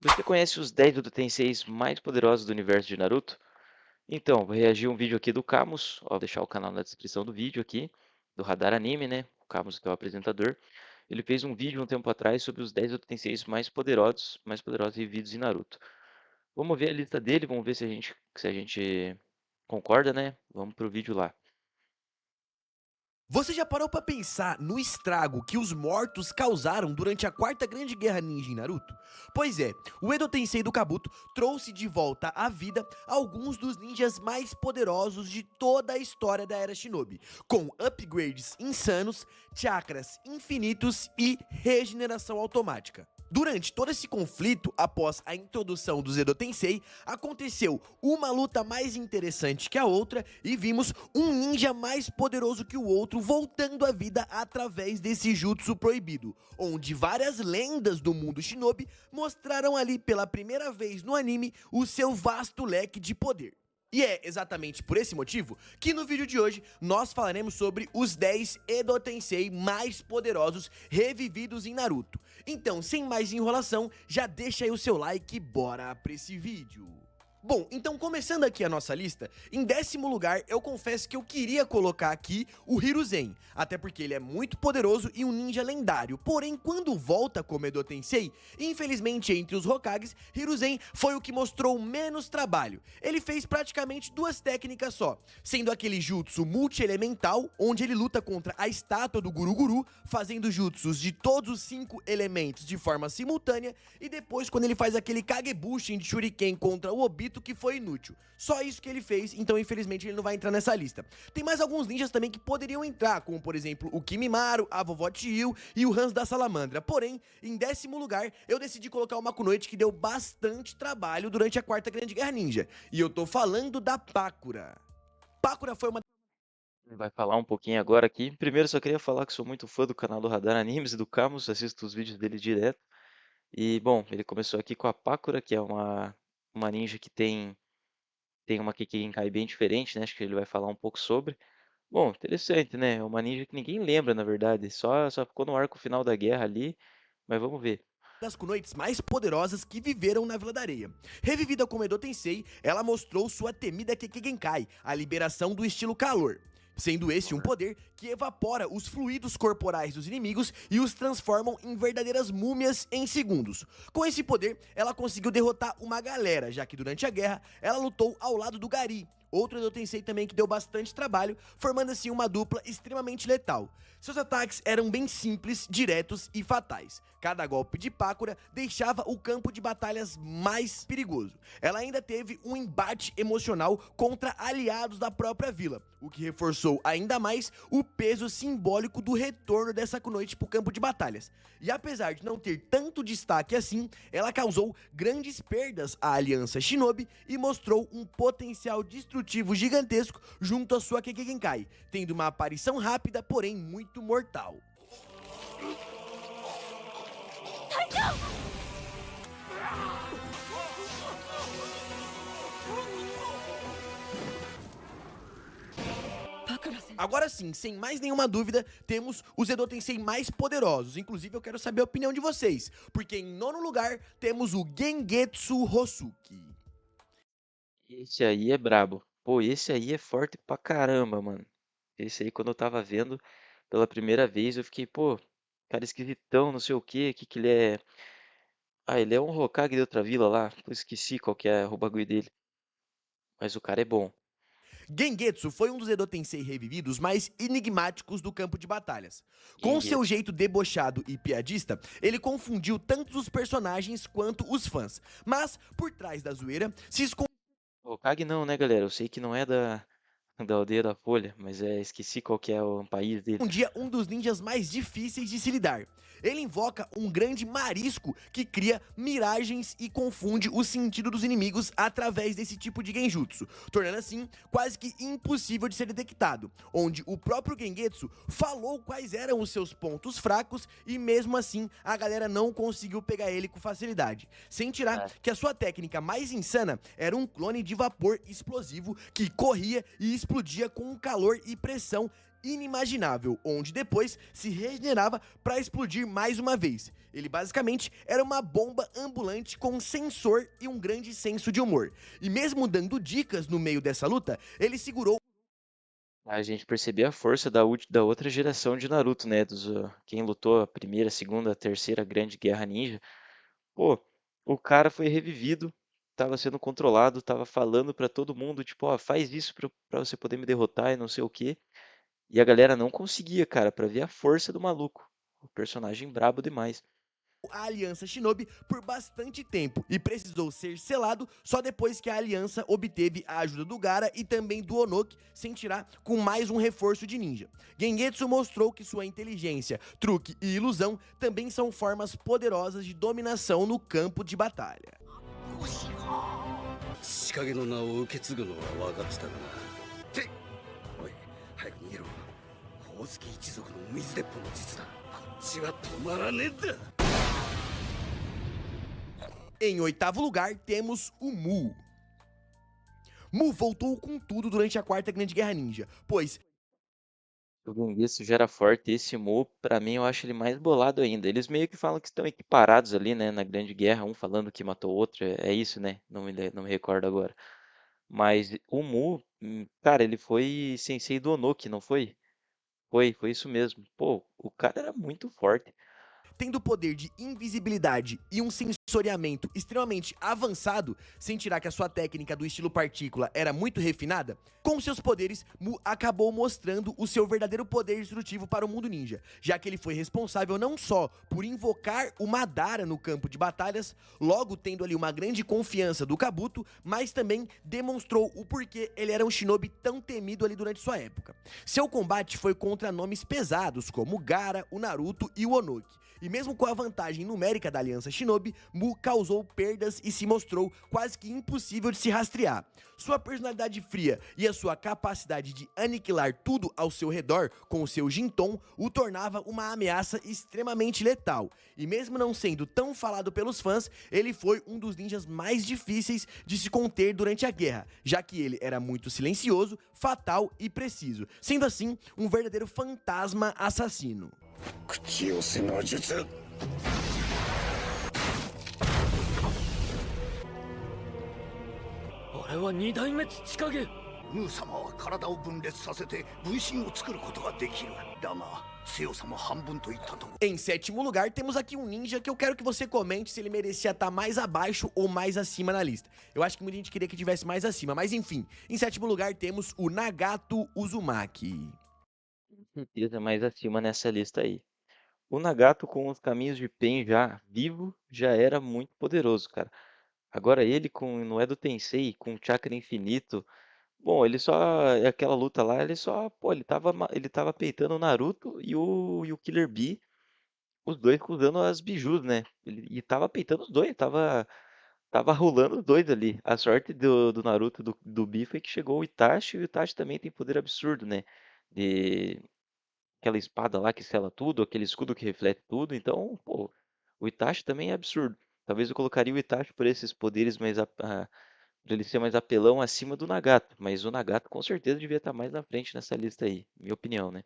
Você conhece os 10 Oda Tenseis mais poderosos do universo de Naruto? Então, vou reagir a um vídeo aqui do Camus, ó, vou deixar o canal na descrição do vídeo aqui, do Radar Anime, né? O Camus que é o apresentador. Ele fez um vídeo um tempo atrás sobre os 10 Oda Tenseis mais poderosos vividos em Naruto. Vamos ver a lista dele, vamos ver se a gente concorda, né? Vamos pro vídeo lá. Você já parou pra pensar no estrago que os mortos causaram durante a Quarta Grande Guerra Ninja em Naruto? Pois é, o Edo Tensei do Kabuto trouxe de volta à vida alguns dos ninjas mais poderosos de toda a história da Era Shinobi, com upgrades insanos, chakras infinitos e regeneração automática. Durante todo esse conflito, após a introdução do Edo Tensei, aconteceu uma luta mais interessante que a outra e vimos um ninja mais poderoso que o outro voltando à vida através desse jutsu proibido, onde várias lendas do mundo shinobi mostraram ali pela primeira vez no anime o seu vasto leque de poder. E é exatamente por esse motivo que no vídeo de hoje nós falaremos sobre os 10 Edo Tensei mais poderosos revividos em Naruto. Então, sem mais enrolação, já deixa aí o seu like e bora pra esse vídeo. Bom, então começando aqui a nossa lista, em 10º lugar eu confesso que eu queria colocar aqui o Hiruzen, até porque ele é muito poderoso e um ninja lendário, porém quando volta como Edo Tensei, infelizmente entre os Hokages, Hiruzen foi o que mostrou menos trabalho. Ele fez praticamente duas técnicas só, sendo aquele jutsu multi-elemental, onde ele luta contra a estátua do Guru Guru, fazendo jutsus de todos os 5 elementos de forma simultânea, e depois quando ele faz aquele Kagebushin de Shuriken contra o Obito, que foi inútil. Só isso que ele fez, então infelizmente ele não vai entrar nessa lista. Tem mais alguns ninjas também que poderiam entrar, como por exemplo o Kimimaro, a Vovó Chihyu e o Hans da Salamandra. Porém, em 10º lugar, eu decidi colocar uma Kunoichi que deu bastante trabalho durante a Quarta Grande Guerra Ninja. E eu tô falando da Pakura. Pakura foi uma... Ele vai falar um pouquinho agora aqui. Primeiro, só queria falar que sou muito fã do canal do Radar Animes e do Camus, assisto os vídeos dele direto. E, bom, ele começou aqui com a Pakura, que é uma ninja que tem uma Kekkeigenkai bem diferente, né? Acho que ele vai falar um pouco sobre. Bom, interessante, né? É uma ninja que ninguém lembra, na verdade. Só ficou no arco final da guerra ali, mas vamos ver. das kunoites mais poderosas que viveram na Vila da Areia. Revivida como Edo Tensei, ela mostrou sua temida Kekkeigenkai, a liberação do estilo calor, sendo esse um poder que evapora os fluidos corporais dos inimigos e os transformam em verdadeiras múmias em segundos. Com esse poder, ela conseguiu derrotar uma galera, já que durante a guerra, ela lutou ao lado do Gari, outro Edo Tensei também que deu bastante trabalho, formando assim uma dupla extremamente letal. Seus ataques eram bem simples, diretos e fatais. Cada golpe de Pakura deixava o campo de batalhas mais perigoso. Ela ainda teve um embate emocional contra aliados da própria vila, o que reforçou ainda mais o peso simbólico do retorno dessa Kunoichi para o campo de batalhas. E apesar de não ter tanto destaque assim, ela causou grandes perdas à aliança Shinobi e mostrou um potencial destrutivo gigantesco junto à sua Kekkeigenkai, tendo uma aparição rápida, porém muito mortal. Agora sim, sem mais nenhuma dúvida, temos os Edo Tensei mais poderosos. Inclusive, eu quero saber a opinião de vocês, porque em nono lugar temos o Gengetsu Hosuki. Esse aí é brabo. Pô, esse aí é forte pra caramba, mano. Esse aí, quando eu tava vendo pela primeira vez, eu fiquei, pô, cara esquisitão, não sei o quê, que ele é. Ah, ele é um Hokage de outra vila lá. Eu esqueci qual que é o bagulho dele. Mas o cara é bom. Gengetsu foi um dos Edo Tensei revividos mais enigmáticos do campo de batalhas. Com seu Gengetsu. jeito debochado e piadista, ele confundiu tanto os personagens quanto os fãs. Mas, por trás da zoeira, se Hokage não, né, galera? Eu sei que não é da aldeia da Folha, mas esqueci qual que é o país dele. escondia um dos ninjas mais difíceis de se lidar. Ele invoca um grande marisco que cria miragens e confunde o sentido dos inimigos através desse tipo de genjutsu, tornando assim quase que impossível de ser detectado, onde o próprio Gengetsu falou quais eram os seus pontos fracos e mesmo assim a galera não conseguiu pegar ele com facilidade. Sem tirar que a sua técnica mais insana era um clone de vapor explosivo que corria e explodia com um calor e pressão inimaginável, onde depois se regenerava para explodir mais uma vez. Ele basicamente era uma bomba ambulante com sensor e um grande senso de humor. E mesmo dando dicas no meio dessa luta, ele segurou. A gente percebia a força da outra geração de Naruto, né? Quem lutou a primeira, segunda, terceira grande guerra ninja. Pô, o cara foi revivido, tava sendo controlado, tava falando pra todo mundo, tipo, ó, faz isso pra você poder me derrotar e não sei o quê. E a galera não conseguia, cara, pra ver a força do maluco. O personagem brabo demais. A aliança Shinobi por bastante tempo e precisou ser selado só depois que a aliança obteve a ajuda do Gaara e também do Onoki, sem tirar com mais um reforço de ninja. Gengetsu mostrou que sua inteligência, truque e ilusão também são formas poderosas de dominação no campo de batalha. 仕掛けの名を受け継ぐのは分かってたがな。ておい、早く逃げろ。宝月一族の水鉄砲の術だ。こっちは止まらねえんだ。 Em oitavo lugar, temos o Mu. Mu voltou com tudo durante a Quarta Grande Guerra Ninja, pois O Gengetsu já era forte, esse Mu, pra mim, eu acho ele mais bolado ainda. Eles meio que falam que estão equiparados ali, né, na Grande Guerra, um falando que matou o outro, é isso, né? Não me recordo agora. Mas o Mu, cara, ele foi sensei do Onoki, não foi? Foi isso mesmo. Pô, o cara era muito forte. tendo poder de invisibilidade e um sensoriamento extremamente avançado, sem tirar que a sua técnica do estilo partícula era muito refinada, com seus poderes, Mu acabou mostrando o seu verdadeiro poder destrutivo para o mundo ninja, já que ele foi responsável não só por invocar o Madara no campo de batalhas, logo tendo ali uma grande confiança do Kabuto, mas também demonstrou o porquê ele era um shinobi tão temido ali durante sua época. Seu combate foi contra nomes pesados como o Gaara, o Naruto e o Onoki. E mesmo com a vantagem numérica da Aliança Shinobi, Mu causou perdas e se mostrou quase que impossível de se rastrear. Sua personalidade fria e a sua capacidade de aniquilar tudo ao seu redor com o seu Jinton o tornava uma ameaça extremamente letal. E mesmo não sendo tão falado pelos fãs, ele foi um dos ninjas mais difíceis de se conter durante a guerra, já que ele era muito silencioso, fatal e preciso, sendo assim um verdadeiro fantasma assassino. 口寄せの術。あれは二代目土影。ムー様は体を分裂させて分身を作ることができる。だが強さも半分といったところ。 Em sétimo lugar, temos aqui um ninja que eu quero que você comente se ele merecia estar mais abaixo ou mais acima na lista. Eu acho que muita gente queria que tivesse mais acima, mas enfim. Em sétimo lugar, temos o Nagato Uzumaki. Com certeza mais acima nessa lista aí. O Nagato com os caminhos de Pen já vivo já era muito poderoso, cara. Agora ele com no Edo Tensei, com o chakra infinito, bom, ele só aquela luta lá, ele só, pô, ele tava peitando o Naruto e o Killer Bee, os dois usando as bijus, né? E tava peitando os dois, tava rolando os dois ali. A sorte do Naruto do Bee foi que chegou o Itachi, e o Itachi também tem poder absurdo, né? De aquela espada lá que sela tudo, aquele escudo que reflete tudo. Então, pô, o Itachi também é absurdo. Talvez eu colocaria o Itachi por esses poderes pra ele ser mais apelão acima do Nagato. Mas o Nagato com certeza devia estar mais na frente nessa lista aí, minha opinião, né?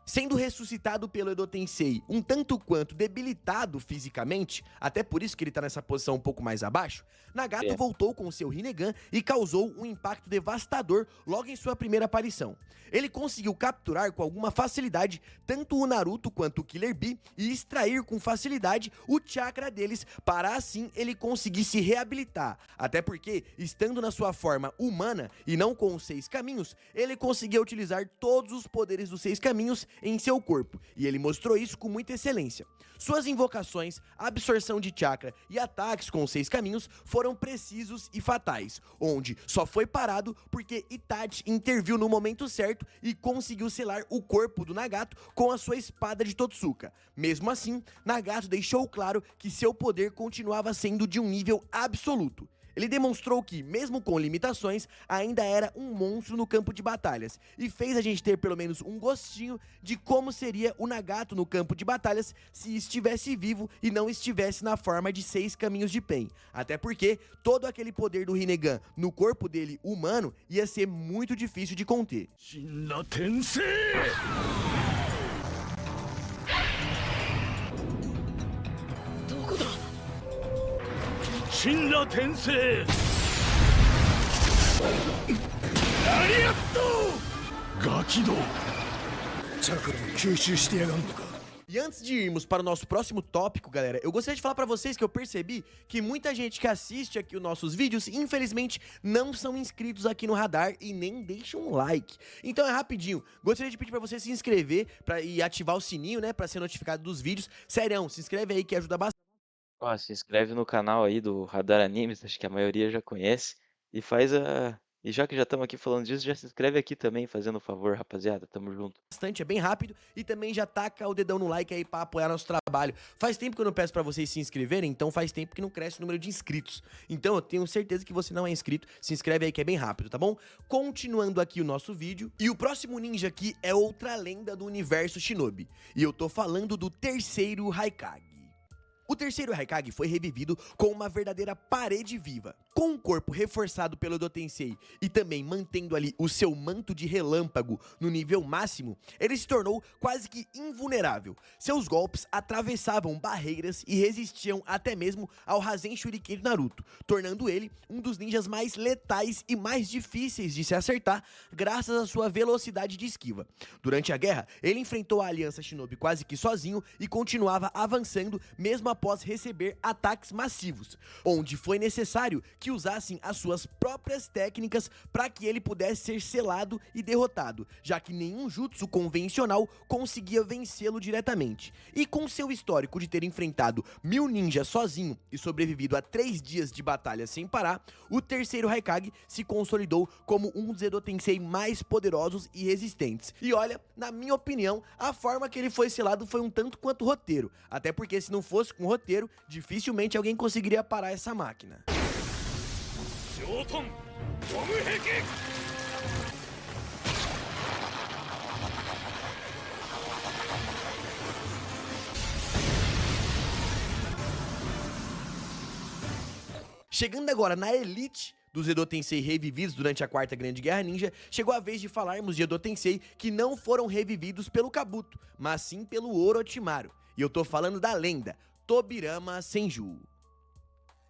Sendo ressuscitado pelo Edo Tensei um tanto quanto debilitado fisicamente, até por isso que ele tá nessa posição um pouco mais abaixo, Nagato É. voltou com seu Rinnegan e causou um impacto devastador logo em sua primeira aparição. Ele conseguiu capturar com alguma facilidade tanto o Naruto quanto o Killer Bee e extrair com facilidade o chakra deles para assim ele conseguir se reabilitar, até porque, estando na sua forma humana e não com os 6 caminhos, ele conseguia utilizar todos os poderes dos 6 caminhos em seu corpo, e ele mostrou isso com muita excelência. Suas invocações, absorção de chakra e ataques com os 6 caminhos foram precisos e fatais, onde só foi parado porque Itachi interviu no momento certo e conseguiu selar o corpo do Nagato com a sua espada de Totsuka. Mesmo assim, Nagato deixou claro que seu poder continuava sendo de um nível absoluto. Ele demonstrou que, mesmo com limitações, ainda era um monstro no campo de batalhas e fez a gente ter pelo menos um gostinho de como seria o Nagato no campo de batalhas se estivesse vivo e não estivesse na forma de 6 caminhos de Pen. Até porque todo aquele poder do Rinnegan no corpo dele humano ia ser muito difícil de conter. 神羅転生どこだ神羅転生ラリアットガキどチャクラを吸収してやがんのか E antes de irmos para o nosso próximo tópico, galera, eu gostaria de falar pra vocês que eu percebi que muita gente que assiste aqui os nossos vídeos, infelizmente, não são inscritos aqui no Radar e nem deixam um like. Então é rapidinho, gostaria de pedir pra você se inscrever e ativar o sininho, né, pra ser notificado dos vídeos. Sério, se inscreve aí que ajuda bastante. Ó, se inscreve no canal aí do Radar Animes, acho que a maioria já conhece. E faz a. E já que já estamos aqui falando disso, já se inscreve aqui também, fazendo um favor, rapaziada. Tamo junto. É bem rápido e também já taca o dedão no like aí pra apoiar nosso trabalho. Faz tempo que eu não peço pra vocês se inscreverem, então faz tempo que não cresce o número de inscritos. Então eu tenho certeza que você não é inscrito, se inscreve aí que é bem rápido, tá bom? Continuando aqui o nosso vídeo, e o próximo ninja aqui é outra lenda do universo Shinobi, e eu tô falando do terceiro Haikage. O terceiro Haikage foi revivido com uma verdadeira parede viva. Com o corpo reforçado pelo Edo Tensei e também mantendo ali o seu manto de relâmpago no nível máximo, ele se tornou quase que invulnerável. Seus golpes atravessavam barreiras e resistiam até mesmo ao Rasen Shuriken de Naruto, tornando ele um dos ninjas mais letais e mais difíceis de se acertar graças à sua velocidade de esquiva. Durante a guerra, ele enfrentou a Aliança Shinobi quase que sozinho e continuava avançando mesmo após receber ataques massivos, onde foi necessário que usassem as suas próprias técnicas para que ele pudesse ser selado e derrotado, já que nenhum jutsu convencional conseguia vencê-lo diretamente. E com seu histórico de ter enfrentado 1000 ninjas sozinho e sobrevivido a 3 dias de batalha sem parar, o terceiro Haikage se consolidou como um dos Edo Tensei mais poderosos e resistentes. E olha, na minha opinião, a forma que ele foi selado foi um tanto quanto roteiro, até porque se não fosse com roteiro, dificilmente alguém conseguiria parar essa máquina. 上トンゴム壁 Chegando agora na elite dos Edo Tensei revividos durante a quarta grande guerra ninja, chegou a vez de falarmos de Edo Tensei que não foram revividos pelo Kabuto, mas sim pelo Orochimaru. E eu tô falando da lenda Tobirama Senju.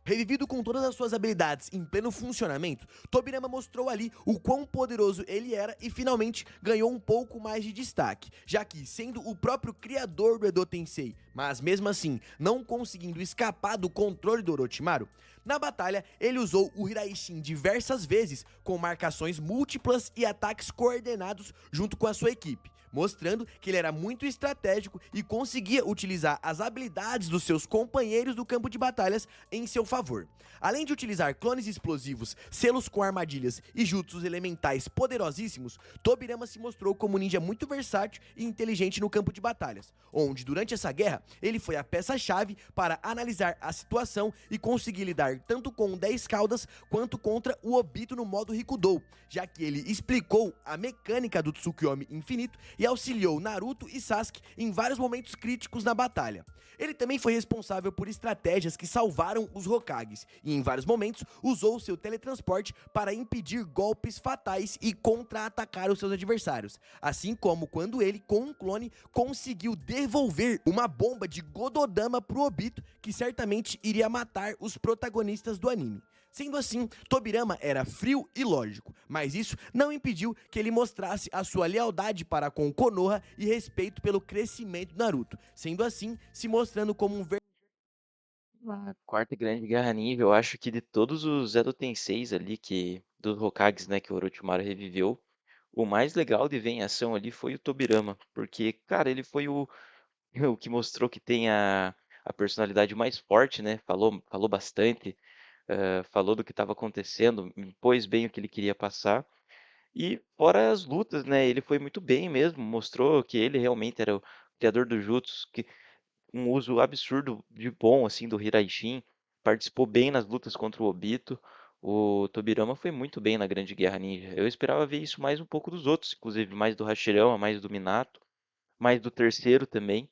Revivido com todas as suas habilidades em pleno funcionamento, Tobirama mostrou ali o quão poderoso ele era e finalmente ganhou um pouco mais de destaque, já que, sendo o próprio criador do Edo Tensei, mas mesmo assim não conseguindo escapar do controle do Orochimaru, na batalha ele usou o Hiraishin diversas vezes com marcações múltiplas e ataques coordenados junto com a sua equipe, mostrando que ele era muito estratégico e conseguia utilizar as habilidades dos seus companheiros do campo de batalhas em seu favor. Além de utilizar clones explosivos, selos com armadilhas e jutsus elementais poderosíssimos, Tobirama se mostrou como um ninja muito versátil e inteligente no campo de batalhas, onde durante essa guerra ele foi a peça-chave para analisar a situação e conseguir lidar tanto com o 10 caudas quanto contra o Obito no modo Rikudou, já que ele explicou a mecânica do Tsukuyomi infinito e auxiliou Naruto e Sasuke em vários momentos críticos na batalha. Ele também foi responsável por estratégias que salvaram os Hokages e em vários momentos usou seu teletransporte para impedir golpes fatais e contra-atacar os seus adversários, assim como quando ele, com um clone, conseguiu devolver uma bomba de Gododama pro Obito, que certamente iria matar os protagonistas do anime. Sendo assim, Tobirama era frio e lógico, mas isso não impediu que ele mostrasse a sua lealdade para com Konoha e respeito pelo crescimento do Naruto, sendo assim, se mostrando como um A quarta grande guerra ninja, eu acho que de todos os Edo Tenseis ali, dos Hokages, né, que o Orochimaru reviveu, o mais legal de ver em ação ali foi o Tobirama, porque, cara, ele foi o que mostrou que tem a personalidade mais forte, né, falou bastante, falou do que estava acontecendo, impôs bem o que ele queria passar. E fora as lutas, né, ele foi muito bem mesmo, mostrou que ele realmente era o criador do Jutsu, que um uso absurdo de bom, assim, do Hiraishin, participou bem nas lutas contra o Obito. O Tobirama foi muito bem na Grande Guerra Ninja. Eu esperava ver isso mais um pouco dos outros, inclusive mais do Hashirama, mais do Minato, mais do terceiro também.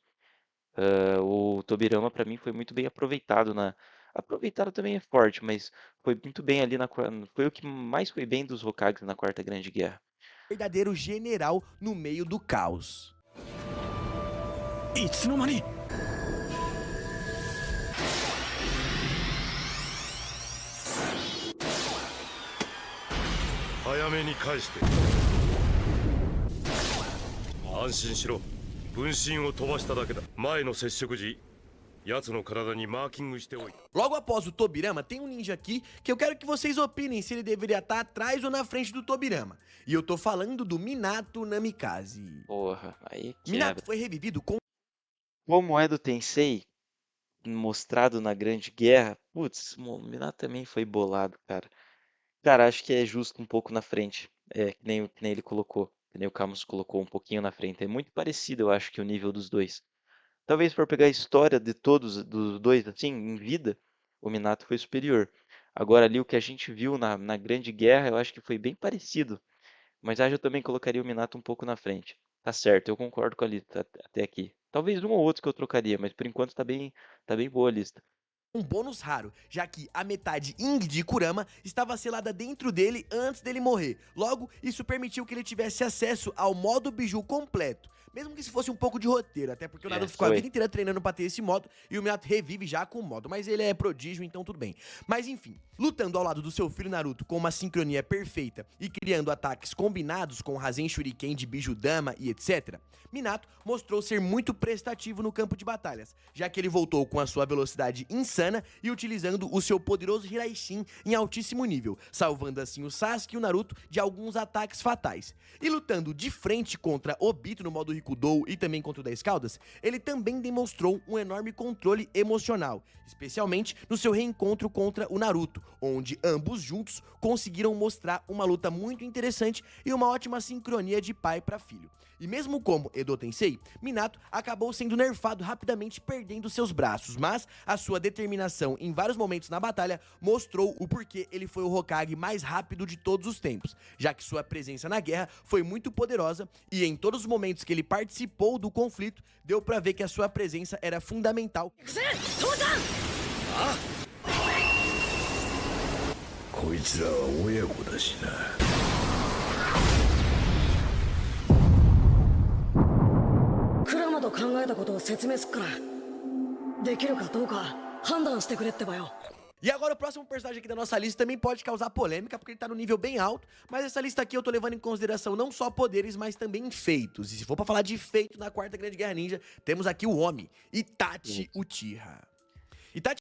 O Tobirama para mim foi muito bem aproveitado na aproveitado também é forte, mas foi muito bem ali foi o que mais foi bem dos Hokages na Quarta Grande Guerra. Verdadeiro general no meio do caos. いつの間に早めに返して安心しろ分身を飛ばしただけだ前の接触時奴の体にマーキングしておいた Logo após o Tobirama, tem um ninja aqui que eu quero que vocês opinem se ele deveria estar atrás ou na frente do Tobirama. E eu tô falando do Minato Namikaze. Porra, aí Minato quebra. foi revivido com Como é do Tensei, mostrado na Grande Guerra, putz, o Minato também foi bolado, cara. Cara, acho que é justo um pouco na frente. Que nem ele colocou. Que nem o Camus colocou um pouquinho na frente. É muito parecido, eu acho, que o nível dos dois. Talvez por pegar a história de todos, dos dois, assim, em vida, o Minato foi superior. Agora ali o que a gente viu na Grande Guerra, eu acho que foi bem parecido. Mas eu também colocaria o Minato um pouco na frente. Tá certo, eu concordo com a lista até aqui. Talvez um ou outro que eu trocaria, mas por enquanto tá bem boa a lista. um bônus raro, já que a metade Ing de Kurama estava selada dentro dele antes dele morrer. Logo, isso permitiu que ele tivesse acesso ao modo Biju completo. Mesmo que se fosse um pouco de roteiro, até porque o Naruto ficou a foi. vida inteira treinando pra ter esse modo, e o Minato revive já com o modo, mas ele é prodígio, então tudo bem. Mas enfim, lutando ao lado do seu filho Naruto com uma sincronia perfeita e criando ataques combinados com Rasen Shuriken de Biju Dama e etc., Minato mostrou ser muito prestativo no campo de batalhas, já que ele voltou com a sua velocidade insana e utilizando o seu poderoso Hiraishin em altíssimo nível, salvando assim o Sasuke e o Naruto de alguns ataques fatais. E lutando de frente contra Obito no modo Rikudou e também contra o 10 Caudas, ele também demonstrou um enorme controle emocional, especialmente no seu reencontro contra o Naruto, onde ambos juntos conseguiram mostrar uma luta muito interessante e uma ótima sincronia de pai para filho. E mesmo como Edo Tensei, Minato acabou sendo nerfado rapidamente, perdendo seus braços, mas a sua determinação em vários momentos na batalha mostrou o porquê ele foi o Hokage mais rápido de todos os tempos, já que sua presença na guerra foi muito poderosa e em todos os momentos que ele participou do conflito, deu pra ver que a sua presença era fundamental. こいつらは親子だしなクラマと考えたことを説明すっからできるかどうか判断してくれってばよ E agora o próximo personagem aqui da nossa lista também pode causar polêmica, porque ele tá no nível bem alto, mas essa lista aqui eu tô levando em consideração não só poderes, mas também feitos. E se for pra falar de feito na Quarta Grande Guerra Ninja, temos aqui o homem, Itachi Uchiha. Itachi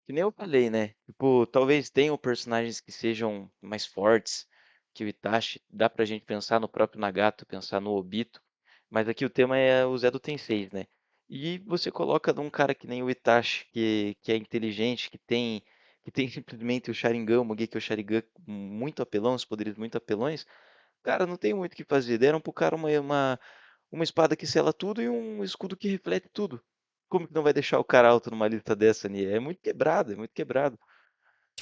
Que nem eu falei, né? Tipo, talvez tenham personagens que sejam mais fortes que o Itachi. Dá pra gente pensar no próprio Nagato, pensar no Obito. Mas aqui o tema é o Zé do Tensei, né? E você coloca num cara que nem o Itachi, que é inteligente, que tem simplesmente o Sharingan, o Mugeki Sharingan muito apelão, os poderes muito apelões. Cara, não tem muito o que fazer. Deram pro cara uma espada que sela tudo e um escudo que reflete tudo. Como que não vai deixar o cara alto numa lista dessa, Nia? É muito quebrado, é muito quebrado.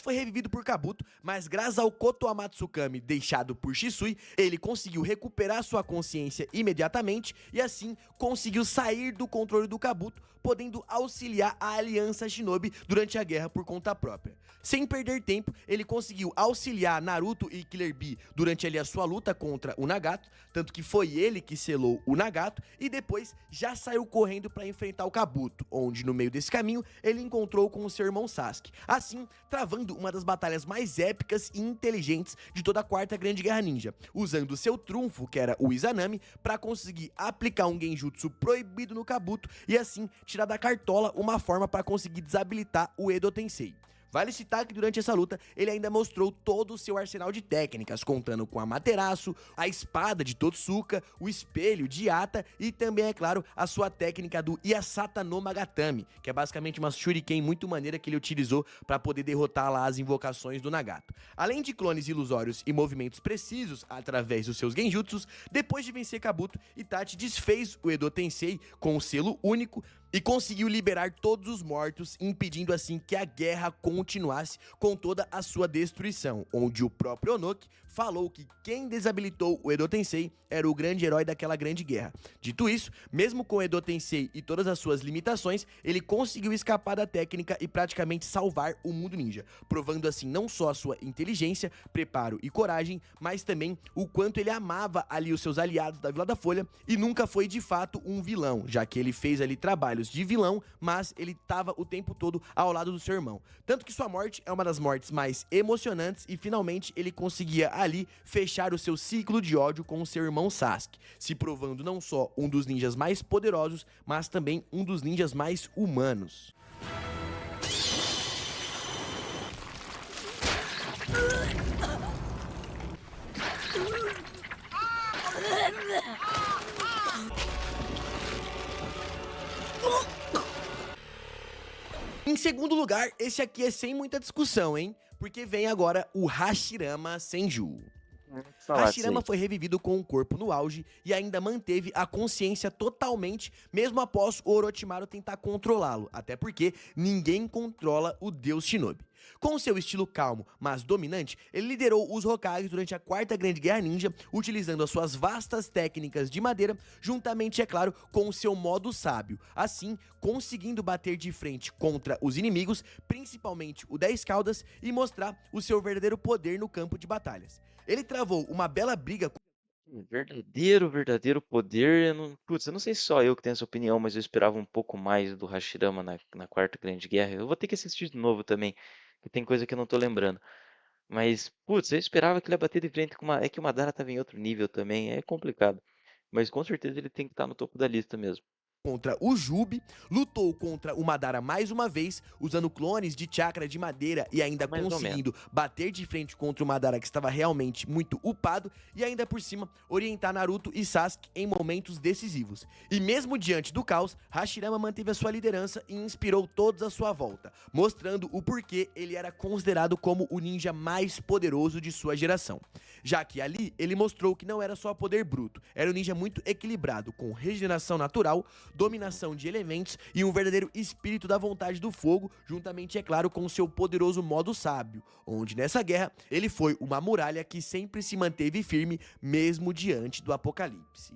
foi revivido por Kabuto, mas graças ao Koto Amatsukami deixado por Shisui, ele conseguiu recuperar sua consciência imediatamente e assim conseguiu sair do controle do Kabuto, podendo auxiliar a Aliança Shinobi durante a guerra por conta própria. Sem perder tempo, ele conseguiu auxiliar Naruto e Killer Bee durante ali a sua luta contra o Nagato, tanto que foi ele que selou o Nagato, e depois já saiu correndo para enfrentar o Kabuto, onde no meio desse caminho ele encontrou com o seu irmão Sasuke, assim travando uma das batalhas mais épicas e inteligentes de toda a Quarta Grande Guerra Ninja, usando seu trunfo, que era o Izanami, para conseguir aplicar um genjutsu proibido no Kabuto e assim tirar da cartola uma forma para conseguir desabilitar o Edo Tensei. Vale citar que durante essa luta, ele ainda mostrou todo o seu arsenal de técnicas, contando com a Materaço, a espada de Totsuka, o espelho de Ata e também, é claro, a sua técnica do Yasata no Magatami, que é basicamente uma shuriken muito maneira que ele utilizou para poder derrotar lá as invocações do Nagato. Além de clones ilusórios e movimentos precisos através dos seus genjutsus, depois de vencer Kabuto, Itachi desfez o Edo Tensei com o selo único, e conseguiu liberar todos os mortos, impedindo assim que a guerra continuasse com toda a sua destruição, onde o próprio Onoki falou que quem desabilitou o Edo Tensei era o grande herói daquela grande guerra. Dito isso, mesmo com o Edo Tensei e todas as suas limitações, ele conseguiu escapar da técnica e praticamente salvar o mundo ninja, provando assim não só a sua inteligência, preparo e coragem, mas também o quanto ele amava ali os seus aliados da Vila da Folha e nunca foi de fato um vilão, já que ele fez ali trabalhos de vilão, mas ele estava o tempo todo ao lado do seu irmão. Tanto que sua morte é uma das mortes mais emocionantes e finalmente ele conseguia ali fechar o seu ciclo de ódio com o seu irmão Sasuke, se provando não só um dos ninjas mais poderosos, mas também um dos ninjas mais humanos. Em segundo lugar, esse aqui é sem muita discussão, hein? Porque vem agora o Hashirama Senju. Hashirama foi revivido com o corpo no auge e ainda manteve a consciência totalmente, mesmo após o Orochimaru tentar controlá-lo, até porque ninguém controla o deus Shinobi. Com seu estilo calmo, mas dominante, ele liderou os Hokages durante a Quarta Grande Guerra Ninja, utilizando as suas vastas técnicas de madeira, juntamente, é claro, com o seu modo sábio, assim, conseguindo bater de frente contra os inimigos, principalmente o 10 Caudas, e mostrar o seu verdadeiro poder no campo de batalhas. Ele travou uma bela briga com Verdadeiro poder. Putz, eu não sei se só eu que tenho essa opinião, mas eu esperava um pouco mais do Hashirama na Quarta Grande Guerra. Eu vou ter que assistir de novo também, que tem coisa que eu não tô lembrando. Mas, putz, eu esperava que ele ia bater de frente com uma. É que o Madara tava em outro nível também, é complicado. Mas com certeza ele tem que estar no topo da lista mesmo. contra o Jubi, lutou contra o Madara mais uma vez, usando clones de chakra de madeira e ainda Mais ou conseguindo bater de frente contra o Madara que estava realmente muito upado e ainda por cima orientar Naruto e Sasuke em momentos decisivos. E mesmo diante do caos, Hashirama manteve a sua liderança e inspirou todos à sua volta, mostrando o porquê ele era considerado como o ninja mais poderoso de sua geração. Já que ali ele mostrou que não era só poder bruto, era um ninja muito equilibrado, com regeneração natural, dominação de elementos e um verdadeiro espírito da vontade do fogo, juntamente, é claro, com o seu poderoso modo sábio, onde nessa guerra ele foi uma muralha que sempre se manteve firme, mesmo diante do apocalipse.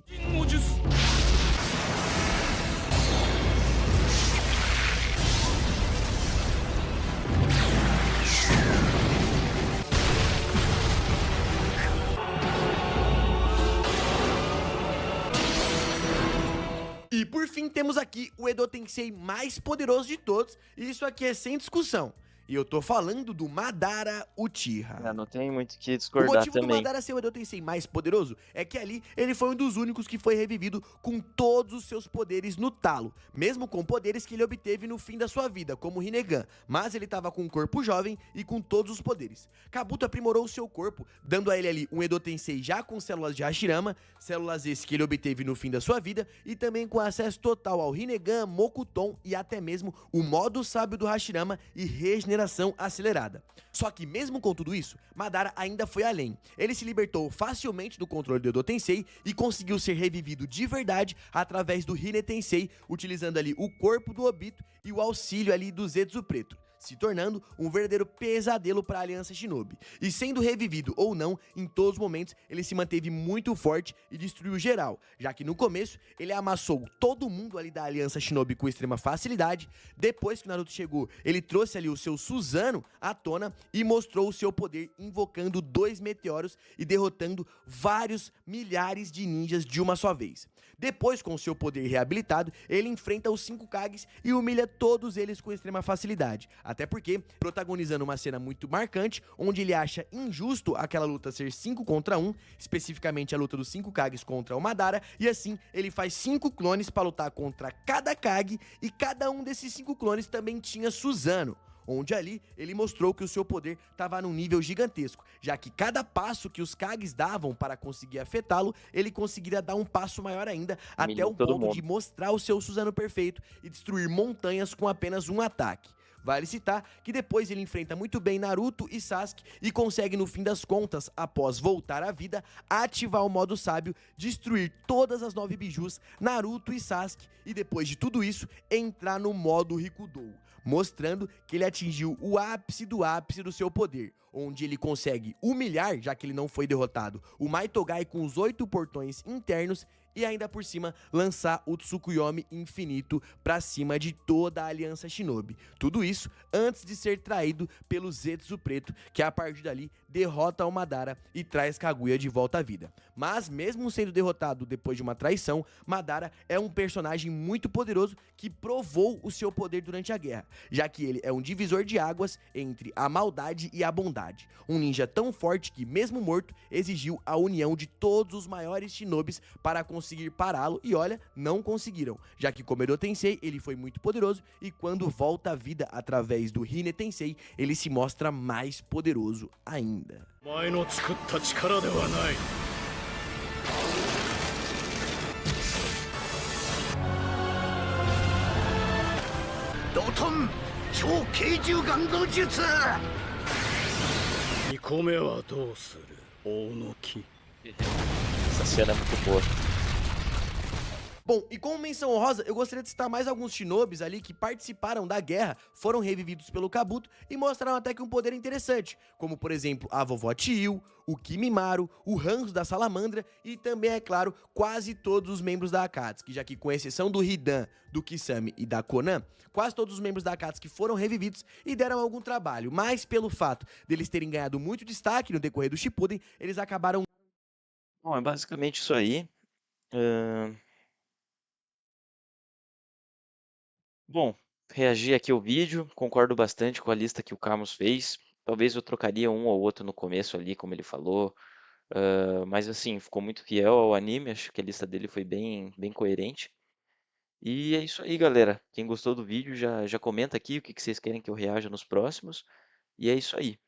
E por fim temos aqui o Edo Tensei mais poderoso de todos, e isso aqui é sem discussão. E eu tô falando do Madara Uchiha. Não tem muito o que O discordar motivo do também. Madara ser o Edo Tensei mais poderoso é que ali ele foi um dos únicos que foi revivido com todos os seus poderes no talo, mesmo com poderes que ele obteve no fim da sua vida, como o Rinnegan, mas ele estava com um corpo jovem e com todos os poderes. Kabuto aprimorou o seu corpo, dando a ele ali um Edo Tensei já com células de Hashirama, células esses que ele obteve no fim da sua vida, e também com acesso total ao Rinnegan, Mokuton e até mesmo o modo sábio do Hashirama e regeneração acelerada. Só que mesmo com tudo isso, Madara ainda foi além. Ele se libertou facilmente do controle do Edo Tensei e conseguiu ser revivido de verdade através do Hine Tensei, utilizando ali o corpo do Obito e o auxílio ali do Zetsu Preto, se tornando um verdadeiro pesadelo para a Aliança Shinobi. E sendo revivido ou não, em todos os momentos ele se manteve muito forte e destruiu geral, já que no começo ele amassou todo mundo ali da Aliança Shinobi com extrema facilidade. Depois que Naruto chegou, ele trouxe ali o seu Susanoo à tona e mostrou o seu poder invocando 2 meteoros e derrotando vários milhares de ninjas de uma só vez. Depois, com seu poder reabilitado, ele enfrenta os 5 Kages e humilha todos eles com extrema facilidade. Até porque, protagonizando uma cena muito marcante, onde ele acha injusto aquela luta ser 5 contra 1, especificamente a luta dos 5 Kages contra o Madara, e assim ele faz 5 clones para lutar contra cada Kage, e cada um desses 5 clones também tinha Susanoo, onde ali ele mostrou que o seu poder estava num nível gigantesco, já que cada passo que os Kages davam para conseguir afetá-lo, ele conseguiria dar um passo maior ainda, até o todo ponto mundo. de mostrar o seu Susanoo perfeito e destruir montanhas com apenas um ataque. Vale citar que depois ele enfrenta muito bem Naruto e Sasuke e consegue, no fim das contas, após voltar à vida, ativar o modo sábio, destruir todas as 9 bijus, Naruto e Sasuke, e depois de tudo isso, entrar no modo Rikudou, mostrando que ele atingiu o ápice do seu poder, onde ele consegue humilhar, já que ele não foi derrotado, o Maitogai com os 8 portões internos e ainda por cima lançar o Tsukuyomi infinito pra cima de toda a Aliança Shinobi. Tudo isso antes de ser traído pelo Zetsu Preto, que a partir dali derrota o Madara e traz Kaguya de volta à vida. Mas mesmo sendo derrotado depois de uma traição, Madara é um personagem muito poderoso que provou o seu poder durante a guerra, já que ele é um divisor de águas entre a maldade e a bondade. Um ninja tão forte que, mesmo morto, exigiu a união de todos os maiores shinobis para conseguir pará-lo e olha, não conseguiram, já que como Edo Tensei, ele foi muito poderoso e quando volta à vida através do Hine Tensei, ele se mostra mais poderoso ainda. お前の作った力ではない。ドトン超軽獣眼動術2個目はどうする大野木。 Essa cena é muito boa. Bom, e como menção honrosa, eu gostaria de citar mais alguns shinobis ali que participaram da guerra, foram revividos pelo Kabuto e mostraram até que um poder interessante, como por exemplo a vovó Chiyu, o Kimimaro, o Hanzo da Salamandra e também, é claro, quase todos os membros da Akatsuki, já que com exceção do Hidan, do Kisame e da Konan, quase todos os membros da Akatsuki foram revividos e deram algum trabalho, mas pelo fato deles terem ganhado muito destaque no decorrer do Shippuden, eles acabaram... Bom, é basicamente isso aí. Ahn, Bom, reagi aqui ao vídeo, concordo bastante com a lista que o Camus fez. Talvez eu trocaria um ou outro no começo ali, como ele falou. Mas assim, ficou muito fiel ao anime, acho que a lista dele foi bem coerente. E é isso aí, galera. Quem gostou do vídeo já comenta aqui o que vocês querem que eu reaja nos próximos. E é isso aí.